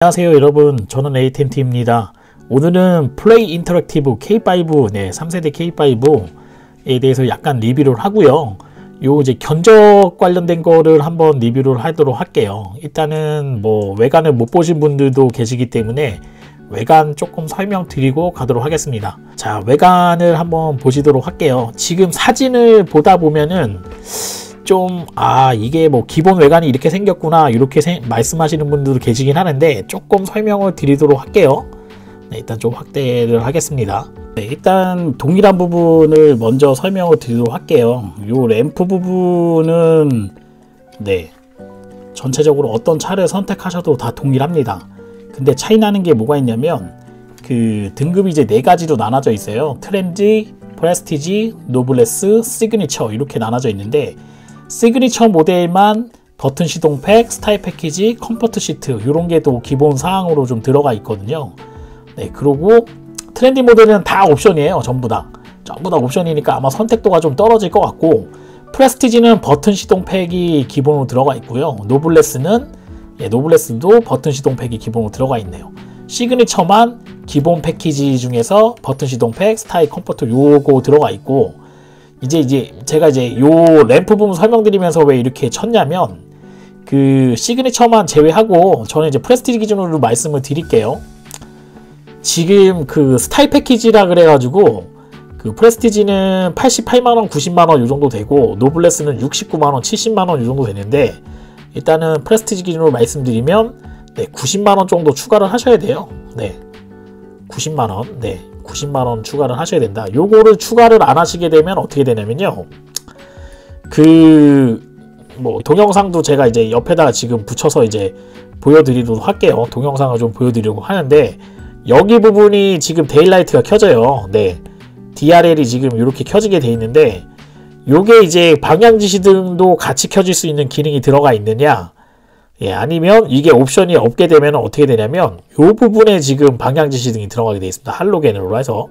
안녕하세요 여러분, 저는 에이텐티입니다. 오늘은 플레이 인터랙티브 K5 3세대 K5에 대해서 약간 리뷰를 하고요. 요 이제 견적 관련된 거를 한번 리뷰를 하도록 할게요. 일단은 뭐 외관을 못 보신 분들도 계시기 때문에 외관 조금 설명드리고 가도록 하겠습니다. 자, 외관을 한번 보시도록 할게요. 지금 사진을 보다 보면은 좀 이게 뭐 기본 외관이 이렇게 생겼구나 이렇게 말씀하시는 분들도 계시긴 하는데 조금 설명을 드리도록 할게요. 일단 좀 확대를 하겠습니다. 일단 동일한 부분을 먼저 설명을 드리도록 할게요. 요 램프 부분은 전체적으로 어떤 차를 선택하셔도 다 동일합니다. 근데 차이 나는 게 뭐가 있냐면 그 등급이 이제 4가지로 나눠져 있어요. 트렌디, 프레스티지, 노블레스, 시그니처 이렇게 나눠져 있는데, 시그니처 모델만 버튼 시동팩, 스타일 패키지, 컴포트 시트 이런 게 또 기본 사항으로 좀 들어가 있거든요. 그리고 트렌디 모델은 다 옵션이에요. 전부 다 옵션이니까 아마 선택도가 좀 떨어질 것 같고, 프레스티지는 버튼 시동팩이 기본으로 들어가 있고요. 노블레스도 버튼 시동팩이 기본으로 들어가 있네요. 시그니처만 기본 패키지 중에서 버튼 시동팩, 스타일, 컴포트 요거 들어가 있고, 이제 제가 요 램프 부분 설명드리면서 왜 이렇게 쳤냐면, 그 시그니처만 제외하고 저는 이제 프레스티지 기준으로 말씀을 드릴게요. 지금 그 스타일 패키지라 그래가지고 그 프레스티지는 88만원, 90만원 요 정도 되고, 노블레스는 69만원, 70만원 요 정도 되는데, 일단은 프레스티지 기준으로 말씀드리면 90만원 정도 추가를 하셔야 돼요. 90만원 90만원 추가를 하셔야 된다. 요거를 추가를 안 하시게 되면 어떻게 되냐면요, 뭐 동영상도 제가 이제 옆에다가 지금 붙여서 이제 보여드리도록 할게요. 동영상을 좀 보여드리려고 하는데, 여기 부분이 지금 데일라이트가 켜져요. DRL이 지금 이렇게 켜지게 돼 있는데, 요게 이제 방향지시등도 같이 켜질 수 있는 기능이 들어가 있느냐, 아니면 이게 옵션이 없게 되면 어떻게 되냐면 요 부분에 지금 방향지시등이 들어가게 되어 있습니다. 할로겐으로 해서.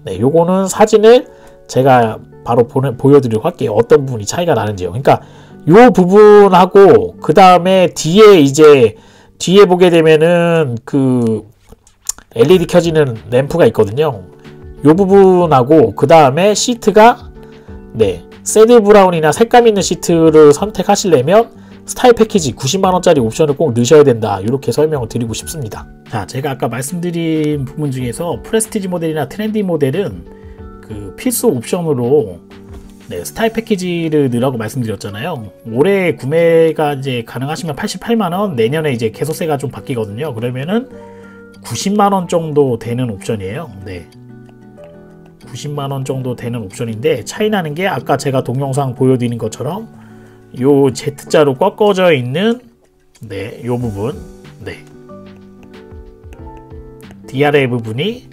요거는 사진을 제가 바로 보여드리도록 할게요. 어떤 부분이 차이가 나는지요. 그러니까 요 부분하고 그 다음에 뒤에 보게 되면은 그 LED 켜지는 램프가 있거든요. 요 부분하고 그 다음에 시트가 새드 브라운이나 색감 있는 시트를 선택하시려면 스타일 패키지 90만원짜리 옵션을 꼭 넣으셔야 된다, 이렇게 설명을 드리고 싶습니다. 자, 제가 아까 말씀드린 부분 중에서 프레스티지 모델이나 트렌디 모델은 그 필수 옵션으로 스타일 패키지를 넣으라고 말씀드렸잖아요. 올해 구매가 이제 가능하시면 88만원, 내년에 이제 개소세가 좀 바뀌거든요. 그러면은 90만원 정도 되는 옵션이에요. 90만원 정도 되는 옵션인데, 차이 나는 게 아까 제가 동영상 보여드린 것처럼 요 Z자로 꺾어져 있는 요 부분, DRL 부분이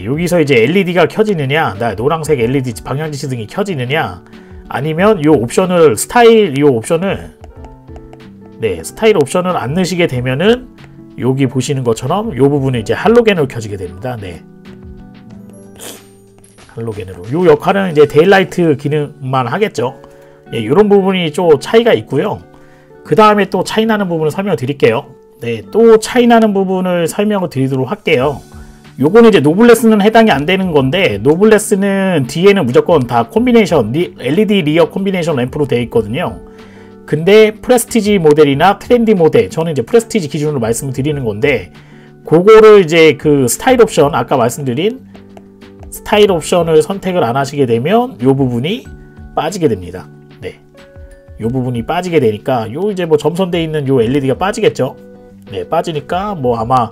여기서 이제 LED가 켜지느냐, 노란색 LED 방향지시등이 켜지느냐, 아니면 요 옵션을 스타일 옵션을 안 넣으시게 되면은 여기 보시는 것처럼 요 부분에 이제 할로겐으로 켜지게 됩니다. 할로겐으로. 요 역할은 이제 데일라이트 기능만 하겠죠. 이런 부분이 좀 차이가 있고요. 그 다음에 또 차이 나는 부분을 설명을 드릴게요. 또 차이 나는 부분을 설명을 드리도록 할게요. 요거는 이제 노블레스는 해당이 안 되는 건데, 노블레스는 뒤에는 무조건 다 콤비네이션 LED 리어 콤비네이션 램프로 되어 있거든요. 근데 프레스티지 모델이나 트렌디 모델, 저는 이제 프레스티지 기준으로 말씀을 드리는 건데, 그거를 이제 그 스타일 옵션, 아까 말씀드린 스타일 옵션을 선택을 안 하시게 되면 요 부분이 빠지게 됩니다. 요 부분이 빠지게 되니까 요 이제 뭐 점선되어 있는 요 LED가 빠지겠죠. 빠지니까 뭐 아마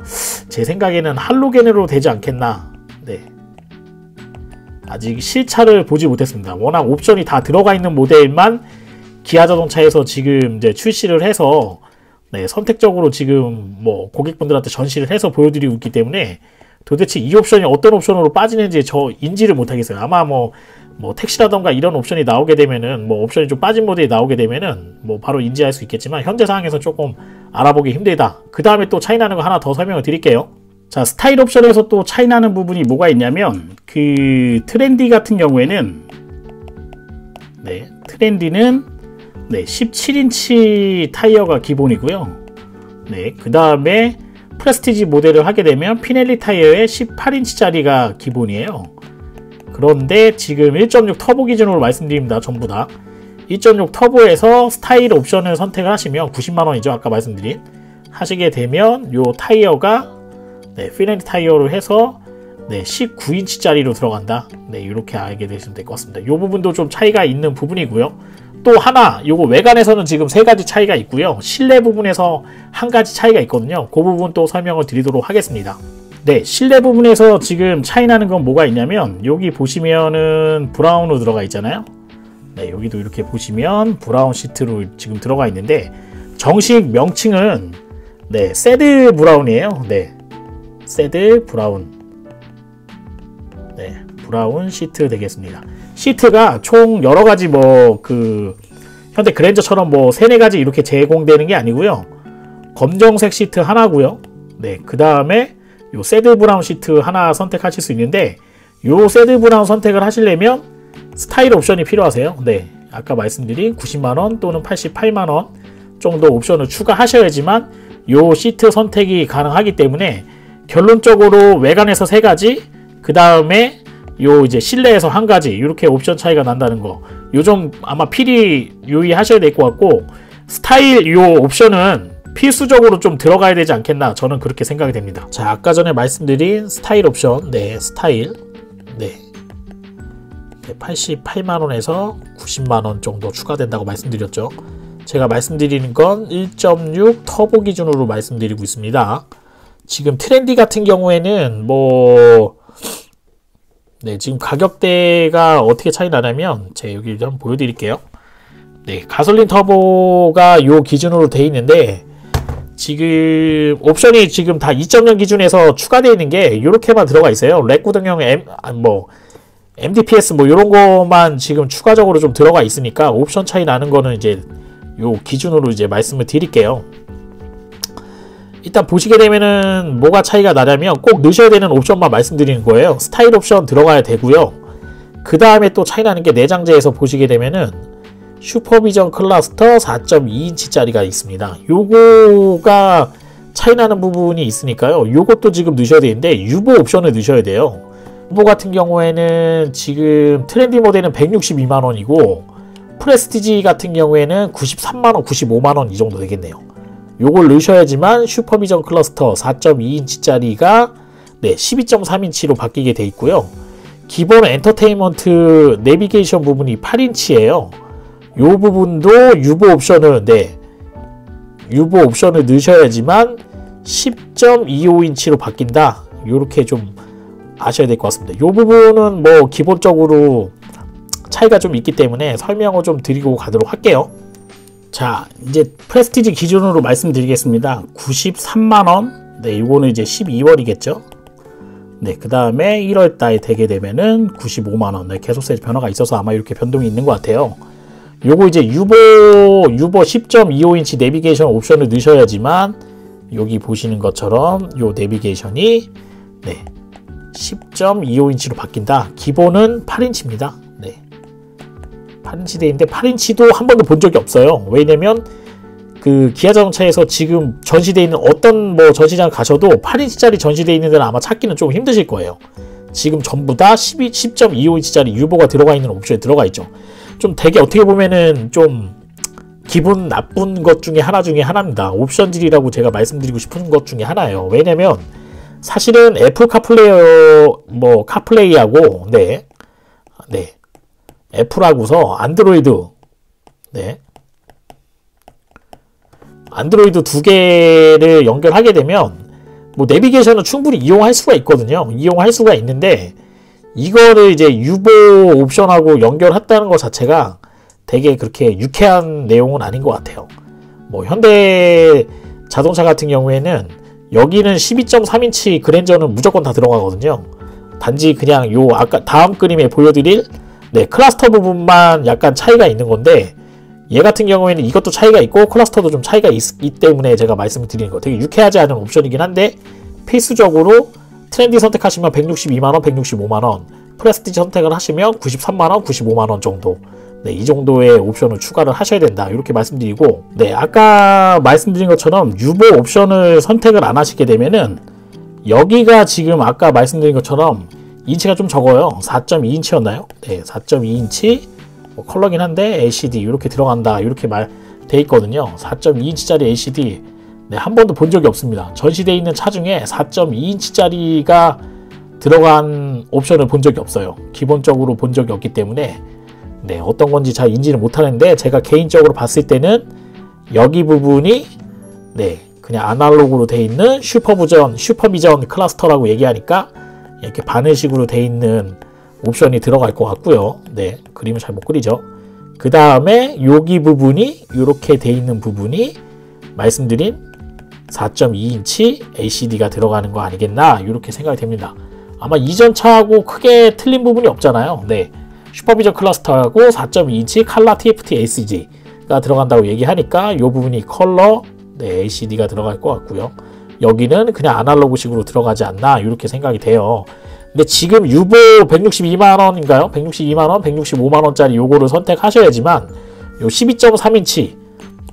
제 생각에는 할로겐으로 되지 않겠나. 아직 실차를 보지 못했습니다. 워낙 옵션이 다 들어가 있는 모델만 기아자동차에서 지금 이제 출시를 해서 선택적으로 지금 뭐 고객분들한테 전시를 해서 보여드리고 있기 때문에, 도대체 이 옵션이 어떤 옵션으로 빠지는지 저 인지를 못하겠어요. 아마 뭐 택시라던가 이런 옵션이 나오게 되면은, 뭐 옵션이 좀 빠진 모델이 나오게 되면은 뭐 바로 인지할 수 있겠지만, 현재 상황에서 조금 알아보기 힘들다. 그 다음에 또 차이 나는 거 하나 더 설명을 드릴게요. 자, 스타일 옵션에서 또 차이 나는 부분이 뭐가 있냐면, 그 트렌디 같은 경우에는 트렌디는 17인치 타이어가 기본이고요. 네, 그 다음에 프레스티지 모델을 하게 되면 피넬리 타이어에 18인치짜리가 기본이에요. 그런데 지금 1.6 터보 기준으로 말씀드립니다. 전부 다 1.6 터보에서 스타일 옵션을 선택을 하시면 90만원이죠. 아까 말씀드린 하시게 되면 요 타이어가 네, 피넬리 타이어로 해서 네, 19인치짜리로 들어간다. 네, 이렇게 알게 되시면 될 것 같습니다. 이 부분도 좀 차이가 있는 부분이고요. 또 하나, 요거 외관에서는 지금 3가지 차이가 있고요. 실내 부분에서 1가지 차이가 있거든요. 그 부분 또 설명을 드리도록 하겠습니다. 네, 실내 부분에서 지금 차이 나는 건 뭐가 있냐면 여기 보시면은 브라운으로 들어가 있잖아요. 네, 여기도 이렇게 보시면 브라운 시트로 지금 들어가 있는데 정식 명칭은 네, 새드 브라운이에요. 네, 새드 브라운. 네, 브라운 시트 되겠습니다. 시트가 총 여러가지 현대 그랜저처럼 3, 4가지 이렇게 제공되는 게 아니고요. 검정색 시트 하나고요. 네, 그 다음에 요 새드 브라운 시트 하나 선택하실 수 있는데 요 새드 브라운 선택을 하시려면 스타일 옵션이 필요하세요. 네, 아까 말씀드린 90만원 또는 88만원 정도 옵션을 추가하셔야지만 요 시트 선택이 가능하기 때문에 결론적으로 외관에서 3가지, 그 다음에 요 이제 실내에서 1가지 이렇게 옵션 차이가 난다는 거 요즘 아마 필히 유의하셔야 될 것 같고, 스타일 요 옵션은 필수적으로 좀 들어가야 되지 않겠나, 저는 그렇게 생각이 됩니다. 자, 아까 전에 말씀드린 스타일 옵션, 네, 스타일, 네, 88만원에서 90만원 정도 추가된다고 말씀드렸죠. 제가 말씀드리는 건 1.6 터보 기준으로 말씀드리고 있습니다. 지금 트렌디 같은 경우에는 네, 지금 가격대가 어떻게 차이 나냐면 제가 여기 한번 보여드릴게요. 네, 가솔린 터보가 요 기준으로 돼 있는데 지금 옵션이 지금 다 2.0 기준에서 추가되어 있는 게 이렇게만 들어가 있어요. 렉구등형 MDPS 요런 거만 지금 추가적으로 좀 들어가 있으니까 옵션 차이 나는 거는 이제 요 기준으로 이제 말씀을 드릴게요. 일단 보시게 되면은 뭐가 차이가 나냐면 꼭 넣으셔야 되는 옵션만 말씀드리는 거예요. 스타일 옵션 들어가야 되고요. 그 다음에 또 차이 나는 게 내장재에서 보시게 되면은 슈퍼비전 클러스터 4.2인치짜리가 있습니다. 요거가 차이 나는 부분이 있으니까요. 요것도 지금 넣으셔야 되는데 유보 옵션을 넣으셔야 돼요. 유보 같은 경우에는 지금 트렌디 모델은 162만원이고 프레스티지 같은 경우에는 93만원, 95만원 이 정도 되겠네요. 요걸 넣으셔야지만 슈퍼비전 클러스터 4.2인치짜리가 네, 12.3인치로 바뀌게 돼 있고요. 기본 엔터테인먼트 내비게이션 부분이 8인치예요. 요 부분도 유보 옵션을 유보 옵션을 넣으셔야지만 10.25인치로 바뀐다. 요렇게 좀 아셔야 될 것 같습니다. 요 부분은 기본적으로 차이가 좀 있기 때문에 설명을 좀 드리고 가도록 할게요. 자, 이제 프레스티지 기준으로 말씀드리겠습니다. 93만원. 네, 이거는 이제 12월이겠죠. 네, 그 다음에 1월달에 되게 되면은 95만원. 네, 계속세 변화가 있어서 아마 이렇게 변동이 있는 것 같아요. 요거 이제 유보 10.25인치 내비게이션 옵션을 넣으셔야지만 여기 보시는 것처럼 요 내비게이션이 네, 10.25인치로 바뀐다. 기본은 8인치입니다. 네. 8인치 되어 있는데 8인치도 한 번도 본 적이 없어요. 왜냐면 그 기아자동차에서 지금 전시되어 있는 어떤 전시장 가셔도 8인치짜리 전시되어 있는 데는 아마 찾기는 좀 힘드실 거예요. 지금 전부 다 10.25인치짜리 유보가 들어가 있는 옵션에 들어가 있죠. 좀 되게 어떻게 보면은 좀 기분 나쁜 것 중에 하나입니다. 옵션질이라고 제가 말씀드리고 싶은 것 중에 하나예요. 왜냐면 사실은 애플 카플레이하고 네, 애플하고서 안드로이드 두 개를 연결하게 되면 내비게이션은 충분히 이용할 수가 있거든요. 이용할 수가 있는데 이거를 이제 유보 옵션하고 연결했다는 것 자체가 되게 그렇게 유쾌한 내용은 아닌 것 같아요. 현대 자동차 같은 경우에는 여기는 12.3인치 그랜저는 무조건 다 들어가거든요. 단지 그냥 요 아까 다음 그림에 보여드릴 클러스터 부분만 약간 차이가 있는 건데, 얘 같은 경우에는 이것도 차이가 있고 클러스터도 좀 차이가 있기 때문에 제가 말씀을 드리는 거, 되게 유쾌하지 않은 옵션이긴 한데 필수적으로 트렌디 선택하시면 162만원, 165만원, 프레스티지 선택을 하시면 93만원, 95만원 정도 네, 이 정도의 옵션을 추가를 하셔야 된다. 이렇게 말씀드리고, 네, 아까 말씀드린 것처럼 유보 옵션을 선택을 안 하시게 되면은 여기가 지금 아까 말씀드린 것처럼 인치가 좀 적어요. 4.2인치였나요? 네, 4.2인치 컬러긴 한데 LCD 이렇게 들어간다. 이렇게 돼 있거든요. 4.2인치짜리 LCD 네, 한 번도 본 적이 없습니다. 전시되어 있는 차 중에 4.2인치짜리가 들어간 옵션을 본 적이 없어요. 기본적으로 본 적이 없기 때문에 네, 어떤 건지 잘 인지는 못하는데 제가 개인적으로 봤을 때는 여기 부분이 네, 그냥 아날로그로 되어 있는 슈퍼비전 클러스터라고 얘기하니까 이렇게 바늘식으로 되어 있는 옵션이 들어갈 것 같고요. 네, 그림을 잘 못 그리죠. 그 다음에 여기 부분이 이렇게 되어 있는 부분이 말씀드린 4.2인치 LCD가 들어가는 거 아니겠나 이렇게 생각이 됩니다. 아마 이전 차하고 크게 틀린 부분이 없잖아요. 네, 슈퍼비전 클러스터하고 4.2인치 칼라 TFT LCD가 들어간다고 얘기하니까 이 부분이 컬러 네, LCD가 들어갈 것 같고요. 여기는 그냥 아날로그식으로 들어가지 않나 이렇게 생각이 돼요. 근데 지금 유보 162만원인가요? 162만원, 165만원짜리 요거를 선택하셔야지만 요 12.3인치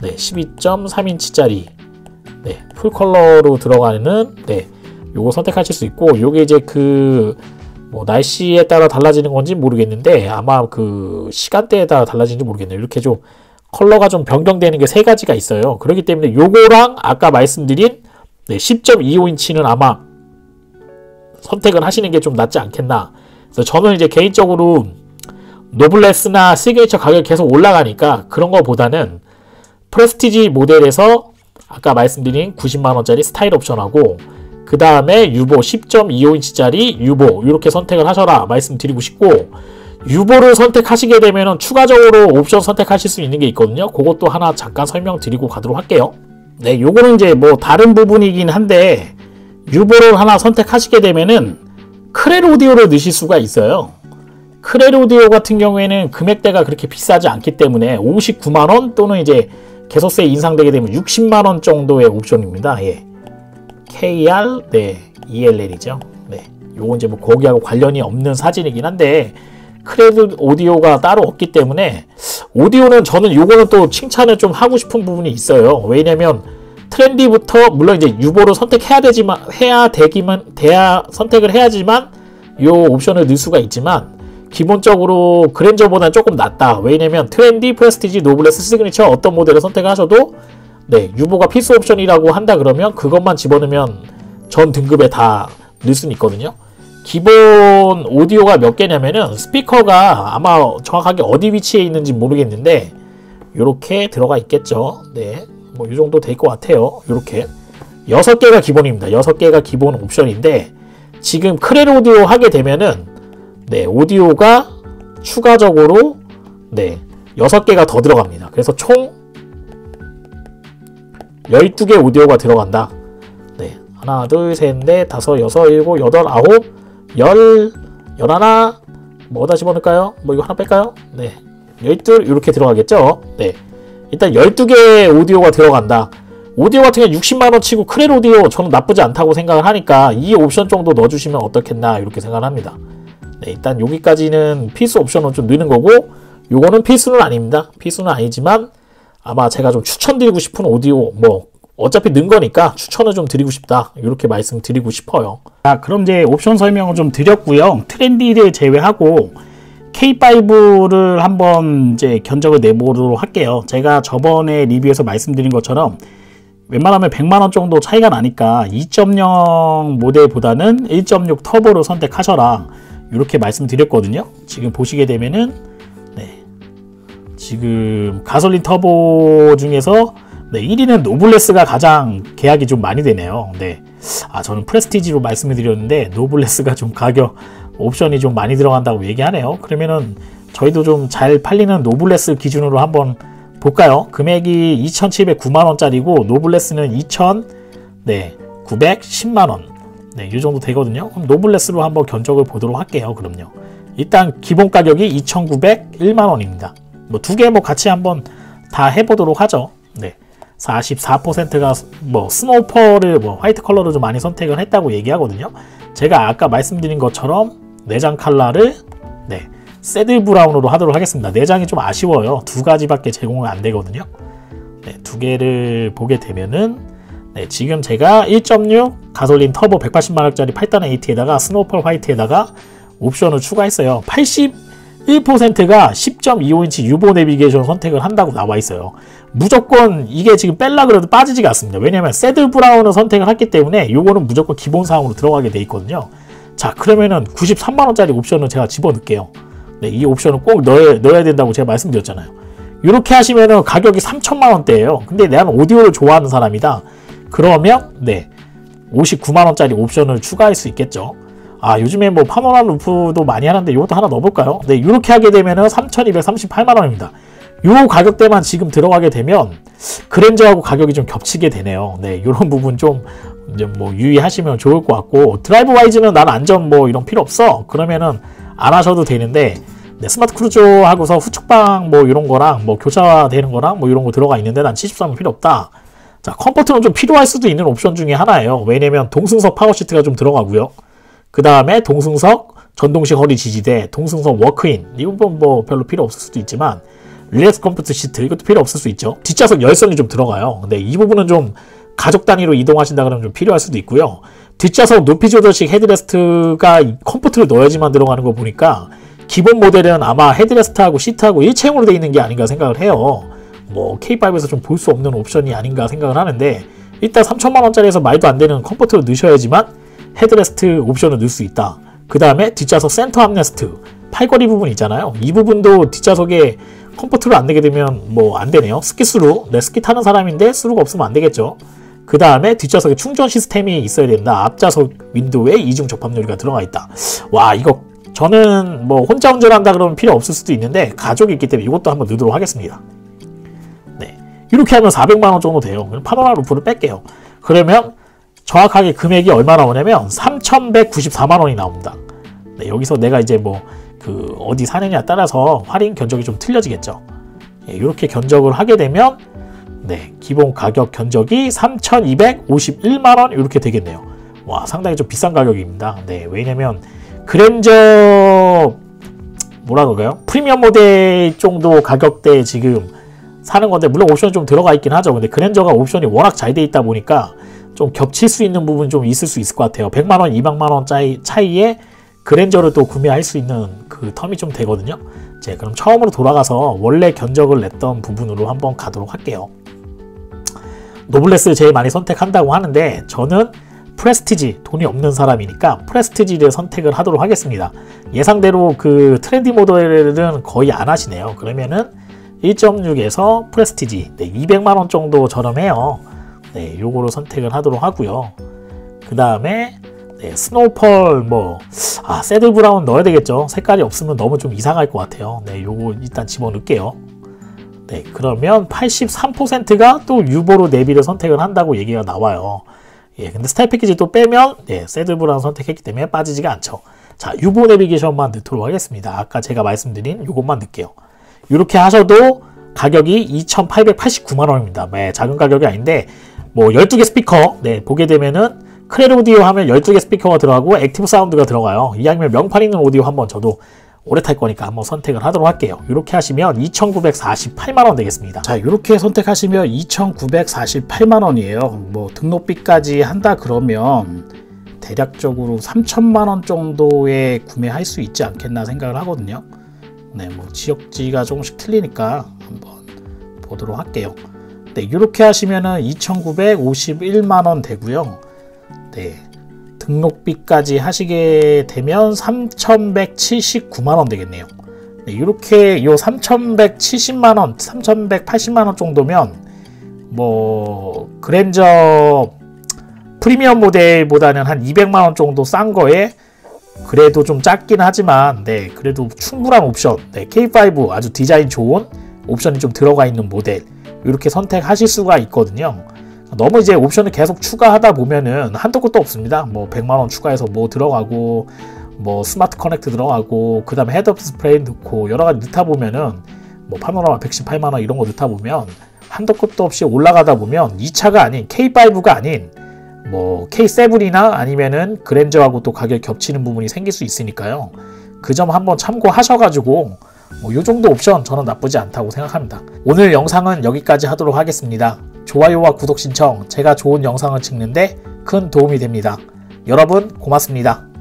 네, 12.3인치짜리 네, 풀컬러로 들어가는 네, 요거 선택하실 수 있고, 요게 이제 뭐 날씨에 따라 달라지는 건지 모르겠는데 아마 그 시간대에 따라 달라지는지 모르겠네요. 이렇게 좀 컬러가 좀 변경되는 게 세 가지가 있어요. 그렇기 때문에 요거랑 아까 말씀드린 네, 10.25인치는 아마 선택을 하시는 게 좀 낫지 않겠나. 그래서 저는 이제 개인적으로 노블레스나 시그니처 가격이 계속 올라가니까 그런 거보다는 프레스티지 모델에서 아까 말씀드린 90만원짜리 스타일 옵션하고 그 다음에 유보 10.25인치짜리 유보 이렇게 선택을 하셔라 말씀드리고 싶고, 유보를 선택하시게 되면 추가적으로 옵션 선택하실 수 있는 게 있거든요. 그것도 하나 잠깐 설명드리고 가도록 할게요. 네, 요거는 이제 뭐 다른 부분이긴 한데 유보를 하나 선택하시게 되면은 크렐 오디오를 넣으실 수가 있어요. 크렐 오디오 같은 경우에는 금액대가 그렇게 비싸지 않기 때문에 59만원 또는 이제 개소세 인상되게 되면 60만원 정도의 옵션입니다. 예. KR, 네, ELL이죠. 네. 요건 이제 뭐 거기하고 관련이 없는 사진이긴 한데 크렐 오디오가 따로 없기 때문에 오디오는 저는 요거는 또 칭찬을 좀 하고 싶은 부분이 있어요. 왜냐면 트렌디부터 물론 이제 유보를 선택해야 되지만 선택을 해야지만 요 옵션을 넣을 수가 있지만 기본적으로 그랜저보다는 조금 낫다. 왜냐면 트렌디, 프레스티지, 노블레스, 시그니처 어떤 모델을 선택하셔도 네, 유보가 필수 옵션이라고 한다 그러면 그것만 집어넣으면 전 등급에 다 넣을 수는 있거든요. 기본 오디오가 몇 개냐면은 스피커가 아마 정확하게 어디 위치에 있는지 모르겠는데 요렇게 들어가 있겠죠. 네, 뭐 이 정도 될 것 같아요. 요렇게 6개가 기본입니다. 6개가 기본 옵션인데 지금 크렐 오디오 하게 되면은 네, 오디오가 추가적으로 네, 6개가 더 들어갑니다. 그래서 총 12개 오디오가 들어간다. 네, 하나, 둘, 셋, 넷, 다섯, 여섯, 일곱, 여덟, 아홉, 열, 열하나, 뭐 어디다 집어넣을까요? 뭐 이거 하나 뺄까요? 네, 12 이렇게 들어가겠죠. 네, 일단 12개의 오디오가 들어간다. 오디오 같은 경우 60만원 치고 크렐 오디오 저는 나쁘지 않다고 생각을 하니까 이 옵션 정도 넣어주시면 어떻겠나 이렇게 생각을 합니다. 네, 일단 여기까지는 필수 옵션은 좀 넣는 거고 요거는 필수는 아닙니다. 필수는 아니지만 아마 제가 좀 추천드리고 싶은 오디오 뭐 어차피 넣은 거니까 추천을 좀 드리고 싶다 이렇게 말씀드리고 싶어요. 자, 그럼 이제 옵션 설명을 좀 드렸고요. 트렌디를 제외하고 K5를 한번 이제 견적을 내보도록 할게요. 제가 저번에 리뷰에서 말씀드린 것처럼 웬만하면 100만원 정도 차이가 나니까 2.0 모델보다는 1.6 터보를 선택하셔라 이렇게 말씀드렸거든요. 지금 보시게 되면은 네, 지금 가솔린 터보 중에서 네, 1위는 노블레스가 가장 계약이 좀 많이 되네요. 네, 저는 프레스티지로 말씀을 드렸는데 노블레스가 좀 가격 옵션이 좀 많이 들어간다고 얘기하네요. 그러면은 저희도 좀 잘 팔리는 노블레스 기준으로 한번 볼까요? 금액이 2,709만원짜리고 노블레스는 2,910만원 네, 이 정도 되거든요. 그럼 노블레스로 한번 견적을 보도록 할게요. 그럼요. 일단 기본 가격이 2,901만원입니다. 뭐 두 개 뭐 같이 한번 다 해보도록 하죠. 네, 44%가 뭐 스노우펄을 뭐 화이트 컬러를 좀 많이 선택을 했다고 얘기하거든요. 제가 아까 말씀드린 것처럼 내장 컬러를 네, 새들 브라운으로 하도록 하겠습니다. 내장이 좀 아쉬워요. 두 가지밖에 제공이 안 되거든요. 네, 두 개를 보게 되면은 네, 지금 제가 1.6 가솔린 터보 180마력짜리 8단 AT에다가 스노우펄 화이트에다가 옵션을 추가했어요. 81%가 10.25인치 유보 내비게이션 선택을 한다고 나와 있어요. 무조건 이게 지금 뺄라 그래도 빠지지가 않습니다. 왜냐면 새들 브라운을 선택을 했기 때문에 요거는 무조건 기본 사항으로 들어가게 돼 있거든요. 자, 그러면은 93만원짜리 옵션을 제가 집어넣을게요. 네, 이 옵션은 꼭 넣어야 된다고 제가 말씀드렸잖아요. 이렇게 하시면은 가격이 3천만원대예요. 근데 나는 오디오를 좋아하는 사람이다. 그러면 네, 59만원짜리 옵션을 추가할 수 있겠죠. 아, 요즘에 뭐 파노라 루프도 많이 하는데 이것도 하나 넣어볼까요? 네, 이렇게 하게 되면은 3,238만원입니다. 요 가격대만 지금 들어가게 되면 그랜저하고 가격이 좀 겹치게 되네요. 네, 요런 부분 좀 이제 뭐 유의하시면 좋을 것 같고, 드라이브 와이즈는 난 안전 뭐 이런 필요 없어. 그러면은 안 하셔도 되는데, 네, 스마트 크루즈 하고서 후측방 뭐 이런 거랑 뭐 교차되는 거랑 뭐 이런 거 들어가 있는데 난 73은 필요 없다. 자, 컴포트는 좀 필요할 수도 있는 옵션 중에 하나예요. 왜냐면 동승석 파워 시트가 좀 들어가고요. 그 다음에 동승석 전동식 허리 지지대, 동승석 워크인, 이건 뭐 별로 필요 없을 수도 있지만, 릴렉스 컴포트 시트 이것도 필요 없을 수 있죠. 뒷좌석 열선이 좀 들어가요. 근데 이 부분은 좀 가족 단위로 이동하신다 그러면 좀 필요할 수도 있고요. 뒷좌석 높이 조절식 헤드레스트가 컴포트를 넣어야지만 들어가는 거 보니까 기본 모델은 아마 헤드레스트하고 시트하고 일체형으로 되어 있는 게 아닌가 생각을 해요. 뭐 K5에서 좀 볼 수 없는 옵션이 아닌가 생각을 하는데, 일단 3천만원짜리에서 말도 안 되는 컴포트를 넣으셔야지만 헤드레스트 옵션을 넣을 수 있다. 그 다음에 뒷좌석 센터 암레스트, 팔걸이 부분 있잖아요. 이 부분도 뒷좌석에 컴포트를 안 내게 되면 뭐 안 되네요. 스키스루, 네, 스키 타는 사람인데 스루가 없으면 안 되겠죠. 그 다음에 뒷좌석에 충전 시스템이 있어야 된다. 앞좌석 윈도우에 이중 접합 요리가 들어가 있다. 와, 이거 저는 뭐 혼자 운전한다 그러면 필요 없을 수도 있는데 가족이 있기 때문에 이것도 한번 넣도록 하겠습니다. 네, 이렇게 하면 400만원 정도 돼요. 파노라 루프를 뺄게요. 그러면 정확하게 금액이 얼마 나오냐면 3,194만원이 나옵니다. 네, 여기서 내가 이제 뭐 어디 사느냐에 따라서 할인 견적이 좀 틀려지겠죠. 예, 이렇게 견적을 하게 되면 네, 기본 가격 견적이 3,251만원 이렇게 되겠네요. 와, 상당히 좀 비싼 가격입니다. 네, 왜냐면 그랜저 뭐라 그럴까요? 프리미엄 모델 정도 가격대에 지금 사는 건데, 물론 옵션이 좀 들어가 있긴 하죠. 근데 그랜저가 옵션이 워낙 잘 돼 있다 보니까 좀 겹칠 수 있는 부분 좀 있을 수 있을 것 같아요. 100만원, 200만원 차이에 그랜저를 또 구매할 수 있는 그 텀이 좀 되거든요. 자, 그럼 처음으로 돌아가서 원래 견적을 냈던 부분으로 한번 가도록 할게요. 노블레스를 제일 많이 선택한다고 하는데 저는 프레스티지, 돈이 없는 사람이니까 프레스티지를 선택을 하도록 하겠습니다. 예상대로 그 트렌디 모델은 거의 안 하시네요. 그러면은 1.6에서 프레스티지, 네, 200만원 정도 저렴해요. 네, 요거로 선택을 하도록 하고요. 그 다음에 네, 스노우펄 새들 브라운 넣어야 되겠죠. 색깔이 없으면 너무 좀 이상할 것 같아요. 네, 요거 일단 집어넣을게요. 네, 그러면 83%가 또 유보로 내비를 선택을 한다고 얘기가 나와요. 예, 근데 스타일 패키지 또 빼면 네, 새들 브라운 선택했기 때문에 빠지지가 않죠. 자, 유보 내비게이션만 넣도록 하겠습니다. 아까 제가 말씀드린 요것만 넣을게요. 이렇게 하셔도 가격이 2,889만원입니다. 네, 작은 가격이 아닌데 뭐 12개 스피커 네, 보게 되면은 크렐 오디오 하면 12개 스피커가 들어가고 액티브 사운드가 들어가요. 이왕이면 명판 있는 오디오 한번 저도 오래 탈 거니까 한번 선택을 하도록 할게요. 이렇게 하시면 2,948만원 되겠습니다. 자, 이렇게 선택하시면 2,948만원이에요. 뭐 등록비까지 한다 그러면 대략적으로 3천만원 정도에 구매할 수 있지 않겠나 생각을 하거든요. 네, 뭐 지역지가 조금씩 틀리니까 한번 보도록 할게요. 네, 이렇게 하시면은 2,951만원 되고요. 네, 등록비까지 하시게 되면 3,179만원 되겠네요. 네, 이렇게 요 3,170만원, 3,180만원 정도면 뭐 그랜저 프리미엄 모델보다는 한 200만원 정도 싼 거에 그래도 좀 작긴 하지만 네, 그래도 충분한 옵션, 네, K5 아주 디자인 좋은 옵션이 좀 들어가 있는 모델 이렇게 선택하실 수가 있거든요. 너무 이제 옵션을 계속 추가하다 보면은 한도 끝도 없습니다. 뭐 100만원 추가해서 뭐 들어가고 뭐 스마트 커넥트 들어가고 그 다음에 헤드업 디스플레이 넣고 여러가지 넣다 보면은 뭐 파노라마 118만원 이런 거 넣다 보면 한도 끝도 없이 올라가다 보면 이 차가 아닌 K5가 아닌 뭐 K7이나 아니면은 그랜저하고 또 가격 겹치는 부분이 생길 수 있으니까요. 그 점 한번 참고하셔가지고 요 정도 옵션 저는 나쁘지 않다고 생각합니다. 오늘 영상은 여기까지 하도록 하겠습니다. 좋아요와 구독 신청 제가 좋은 영상을 찍는데 큰 도움이 됩니다. 여러분 고맙습니다.